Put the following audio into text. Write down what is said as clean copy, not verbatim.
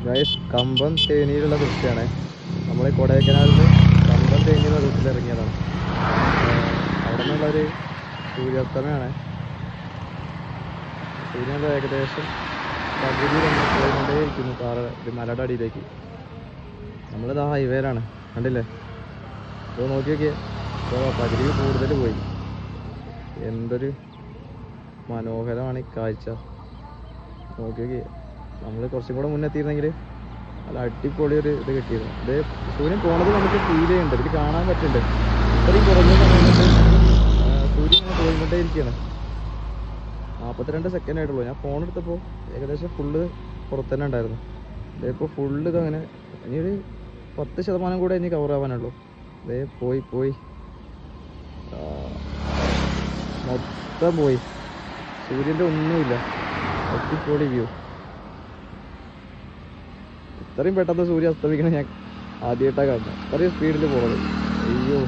Guys കമ്പം തേനിയിലുള്ള കൃഷിയാണ്. നമ്മൾ കൊടൈക്കനാലിൽ നിന്ന് കമ്പം തേനി എന്ന റൂട്ടിൽ ഇറങ്ങിയതാണ്. അവിടെ നിന്നുള്ളൊരു സൂര്യാസ്തമയമാണ്. സൂര്യൻ ഏകദേശം പകുതി തന്നെ പോയിക്കൊണ്ടേയിരിക്കുന്നു മലയുടെ അടിയിലേക്ക്. നമ്മളിത് ആ ഹൈവേയിലാണ്, കണ്ടില്ലേ? ഇപ്പോൾ നോക്കി നോക്കിയേ, ഇപ്പോൾ പകുതി കൂടുതൽ പോയി. എന്തൊരു മനോഹരമാണ് ഈ കാഴ്ച. നോക്കി നോക്കിയേ, നമ്മൾ കുറച്ചും കൂടെ മുന്നെത്തിയിരുന്നെങ്കിൽ നല്ല അടിപൊളി ഒരു ഇത് കിട്ടിയിരുന്നു. ഇത് സൂര്യൻ പോണത് നമുക്ക് ഫീൽ ചെയ്യുന്നുണ്ട്, ഇതിൽ കാണാൻ പറ്റുന്നുണ്ട്. ഇത്രയും കുറഞ്ഞ സമയം കൊണ്ട് സൂര്യൻ ഇങ്ങനെ പോയിക്കൊണ്ടേ ഇരിക്കുകയാണ്. 42 സെക്കൻഡ് ആയിട്ടുള്ളൂ. ഞാൻ ഫോൺ എടുത്തപ്പോൾ ഏകദേശം ഫുള്ള് പുറത്ത് തന്നെ ഉണ്ടായിരുന്നു. ഇതിപ്പോൾ ഫുള്ള് ഇതങ്ങനെ ഇനിയൊരു 10% കൂടെ ഇനി കവർ ആവാനുള്ളൂ. ഇതേ പോയി മൊത്തം പോയി. സൂര്യൻ്റെ ഒന്നുമില്ല. അടിപൊളി വ്യൂ. ഇത്രയും പെട്ടെന്ന് സൂര്യൻ അസ്തമിക്കണം ഞാൻ ആദ്യമായിട്ടാണ് കാണുന്നത്. ഇത്രയും സ്പീഡിൽ പോകുന്നത്. അയ്യോ.